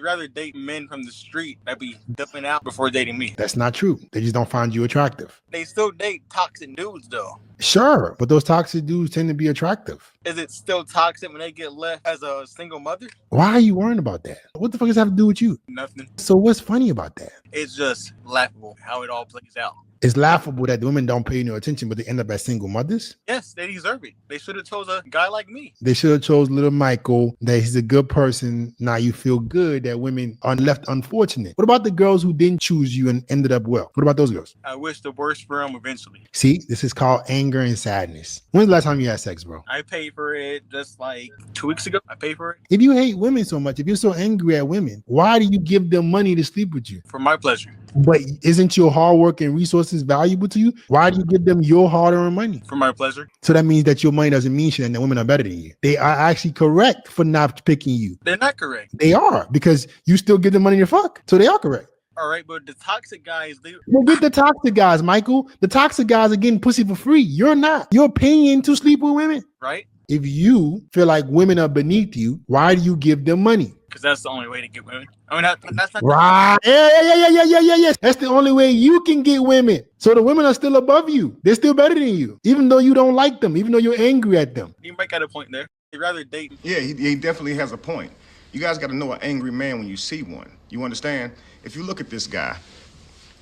I'd rather date men from the street that be dipping out before dating me. That's not true. They just don't find you attractive. They still date toxic dudes though. Sure, but those toxic dudes tend to be attractive. Is it still toxic when they get left as a single mother? Why are you worrying about that? What the fuck does that have to do with you? Nothing. So what's funny about that? It's just laughable how it all plays out. It's laughable that the women don't pay no attention, but they end up as single mothers. Yes, they deserve it. They should have chose a guy like me. They should have chose little Michael, that he's a good person. Now you feel good that women are left unfortunate. What about the girls who didn't choose you and ended up well? What about those girls? I wish the worst for them eventually. See, this is called anger and sadness. When's the last time you had sex, bro? I paid for it just like 2 weeks ago. I paid for it. If you hate women so much, if you're so angry at women, why do you give them money to sleep with you? For my pleasure. But isn't your hard work and resources valuable to you? Why do you give them your hard-earned money? For my pleasure. So that means that your money doesn't mean shit and that women are better than you. They are actually correct for not picking you. They're not correct. They are, because you still give them money to fuck. So they are correct. All right, but the toxic guys, Well, get the toxic guys, Michael. The toxic guys are getting pussy for free. You're not. You're paying to sleep with women. Right? If you feel like women are beneath you, why do you give them money? Because that's the only way to get women. I mean, that's not right. Yeah. That's the only way you can get women. So the women are still above you. They're still better than you, even though you don't like them, even though you're angry at them. You might got a point there. You'd rather date. Yeah, he definitely has a point. You guys got to know an angry man when you see one. You understand? If you look at this guy,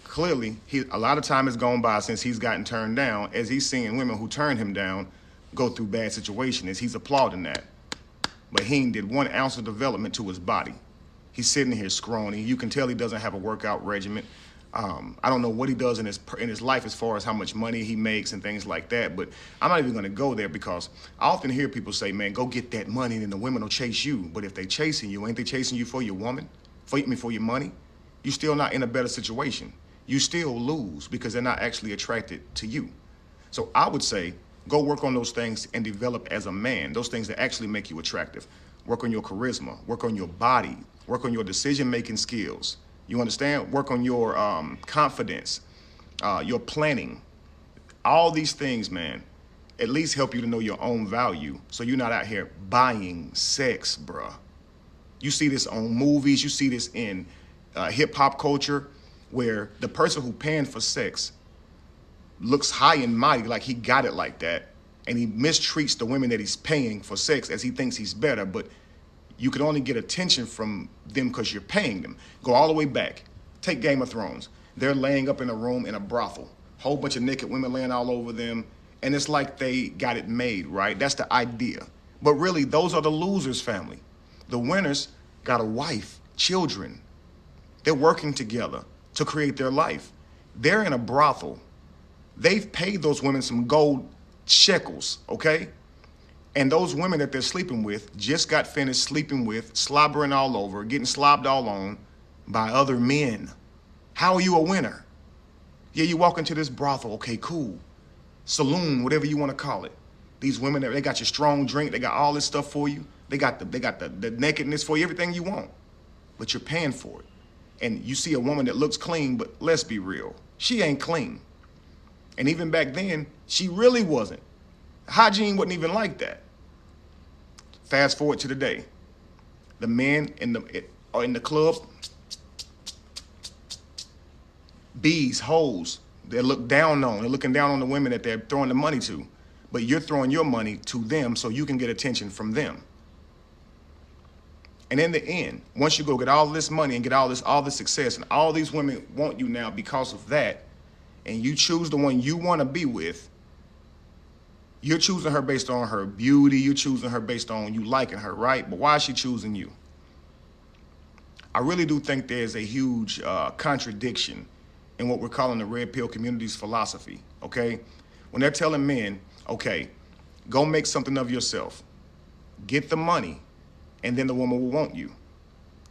clearly, a lot of time has gone by since he's gotten turned down, as he's seeing women who turned him down go through bad situations, as he's applauding that. But he ain't did 1 ounce of development to his body. He's sitting here scrawny. You can tell he doesn't have a workout regimen. I don't know what he does in his life as far as how much money he makes and things like that, but I'm not even going to go there, because I often hear people say, man, go get that money and then the women will chase you. But if they chasing you, ain't they chasing you for your woman? For your money? You're still not in a better situation. You still lose because they're not actually attracted to you. So I would say, go work on those things and develop as a man, those things that actually make you attractive. Work on your charisma, work on your body, work on your decision-making skills. You understand? Work on your confidence, your planning. All these things, man, at least help you to know your own value, so you're not out here buying sex, bruh. You see this on movies, you see this in hip-hop culture, where the person who paying for sex looks high and mighty, like he got it like that, and he mistreats the women that he's paying for sex as he thinks he's better, but you can only get attention from them because you're paying them. Go all the way back. Take Game of Thrones. They're laying up in a room in a brothel. Whole bunch of naked women laying all over them, and it's like they got it made, right? That's the idea. But really, those are the losers' family. The winners got a wife, children. They're working together to create their life. They're in a brothel. They've paid those women some gold shekels, okay? And those women that they're sleeping with just got finished sleeping with, slobbering all over, getting slobbed all on by other men. How are you a winner? Yeah, you walk into this brothel, okay, cool. Saloon, whatever you want to call it. These women, they got your strong drink, they got all this stuff for you. They got the nakedness for you, everything you want. But you're paying for it. And you see a woman that looks clean, but let's be real, she ain't clean. And even back then, she really wasn't. Hygiene wasn't even like that. Fast forward to today. The men are in the club. Bees, hoes, they're looked down on. They're looking down on the women that they're throwing the money to. But you're throwing your money to them so you can get attention from them. And in the end, once you go get all this money and get all this success, and all these women want you now because of that, and you choose the one you want to be with, you're choosing her based on her beauty, you're choosing her based on you liking her, right? But why is she choosing you? I really do think there's a huge contradiction in what we're calling the red pill community's philosophy, okay? When they're telling men, okay, go make something of yourself, get the money, and then the woman will want you.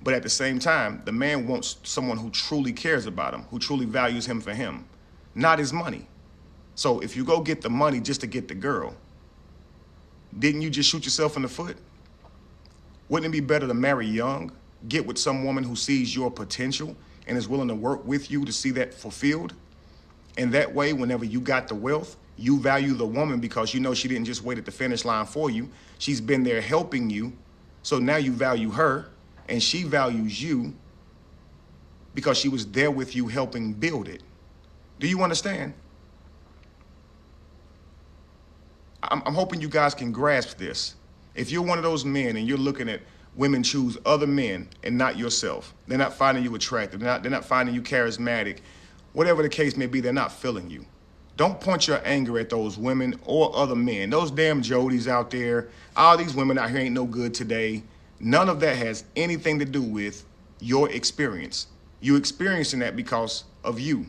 But at the same time, the man wants someone who truly cares about him, who truly values him for him, not his money. So if you go get the money just to get the girl, didn't you just shoot yourself in the foot? Wouldn't it be better to marry young, get with some woman who sees your potential and is willing to work with you to see that fulfilled? And that way, whenever you got the wealth, you value the woman because you know she didn't just wait at the finish line for you. She's been there helping you. So now you value her. And she values you because she was there with you helping build it. Do you understand? I'm hoping you guys can grasp this. If you're one of those men and you're looking at women choose other men and not yourself, they're not finding you attractive, they're not finding you charismatic, whatever the case may be, they're not feeling you. Don't point your anger at those women or other men. Those damn Jodies out there, all these women out here ain't no good today. None of that has anything to do with your experience. You experiencing that because of you.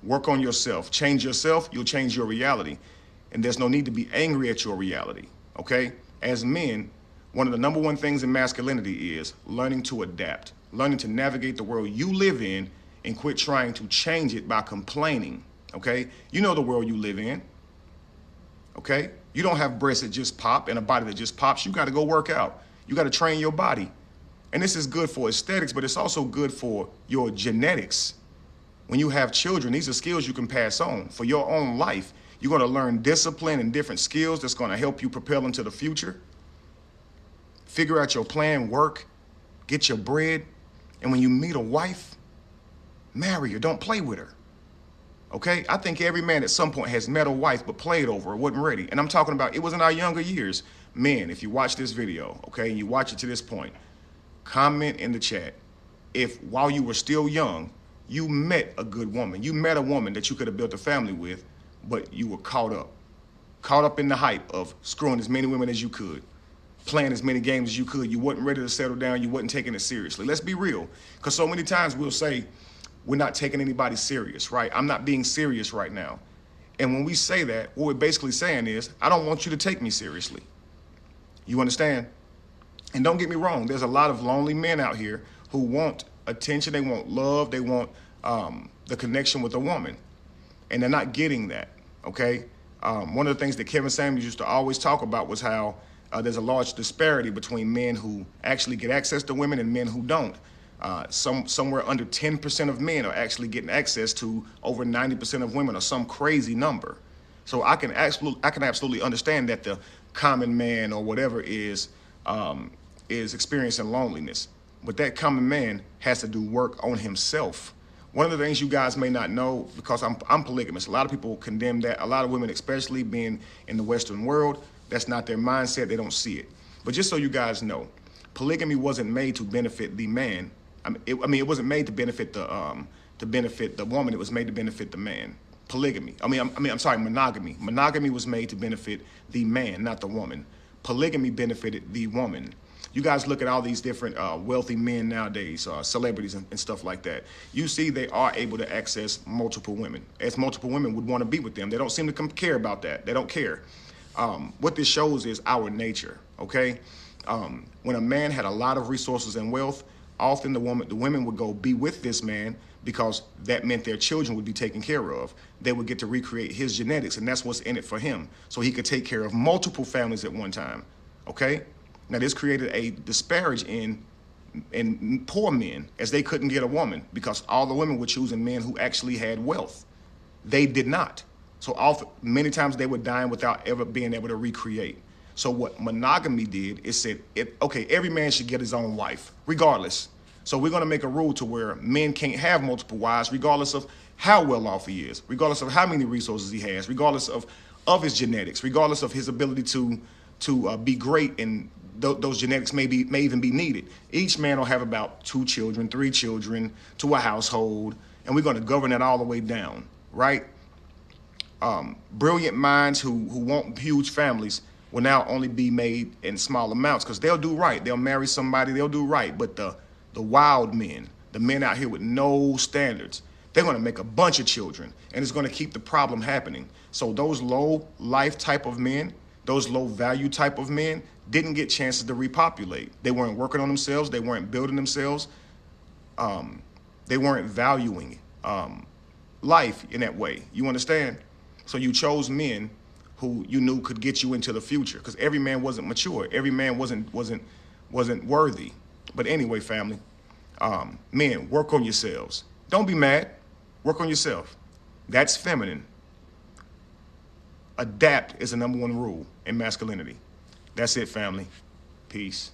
Work on yourself. Change yourself, you'll change your reality. And there's no need to be angry at your reality, okay? As men, one of the number one things in masculinity is learning to adapt, learning to navigate the world you live in and quit trying to change it by complaining, okay? You know the world you live in, okay? You don't have breasts that just pop and a body that just pops. You got to go work out. You got to train your body. And this is good for aesthetics, but it's also good for your genetics. When you have children, these are skills you can pass on for your own life. You're going to learn discipline and different skills that's going to help you propel into the future. Figure out your plan, work, get your bread. And when you meet a wife, marry her. Don't play with her. Okay? I think every man at some point has met a wife but played over her, wasn't ready. And I'm talking about, it was in our younger years. Men, if you watch this video, okay, and you watch it to this point, comment in the chat if while you were still young, you met a good woman. You met a woman that you could have built a family with, but you were caught up in the hype of screwing as many women as you could, playing as many games as you could. You wasn't ready to settle down. You wasn't taking it seriously. Let's be real, because so many times we'll say we're not taking anybody serious, right? I'm not being serious right now. And when we say that, what we're basically saying is, I don't want you to take me seriously. You understand? And don't get me wrong, there's a lot of lonely men out here who want attention, they want love, they want the connection with a woman. And they're not getting that, okay? One of the things that Kevin Samuels used to always talk about was how there's a large disparity between men who actually get access to women and men who don't. Somewhere under 10% of men are actually getting access to over 90% of women, or some crazy number. So I can absolutely understand that the common man or whatever is experiencing loneliness. But that common man has to do work on himself. One of the things you guys may not know, because I'm polygamous, a lot of people condemn that. A lot of women, especially being in the Western world, that's not their mindset. They don't see it. But just so you guys know, polygamy wasn't made to benefit the man. It wasn't made to benefit the woman. It was made to benefit the man. Polygamy. Monogamy. Monogamy was made to benefit the man, not the woman. Polygamy benefited the woman. You guys look at all these different wealthy men nowadays, celebrities and stuff like that. You see they are able to access multiple women, as multiple women would want to be with them. They don't seem to care about that. They don't care. What this shows is our nature, okay? When a man had a lot of resources and wealth, often the women would go be with this man because that meant their children would be taken care of. They would get to recreate his genetics, and that's what's in it for him. So he could take care of multiple families at one time, okay? Now, this created a disparage in poor men, as they couldn't get a woman because all the women were choosing men who actually had wealth. They did not. So many times they were dying without ever being able to recreate. So what monogamy did is said, okay, every man should get his own wife, regardless. So we're going to make a rule to where men can't have multiple wives, regardless of how well off he is, regardless of how many resources he has, regardless of his genetics, regardless of his ability to be great, and those genetics may even be needed. Each man will have about 2 children, 3 children to a household, and we're going to govern that all the way down, right? Brilliant minds who want huge families will now only be made in small amounts because they'll do right. They'll marry somebody, they'll do right. But the wild men, the men out here with no standards, they're going to make a bunch of children, and it's going to keep the problem happening. So those low life type of men, those low value type of men didn't get chances to repopulate. They weren't working on themselves. They weren't building themselves. They weren't valuing life in that way. You understand? So you chose men who you knew could get you into the future, because every man wasn't mature. Every man wasn't worthy. But anyway, family, men, work on yourselves. Don't be mad. Work on yourself. That's feminine. Adapt is the #1 rule in masculinity. That's it, family. Peace.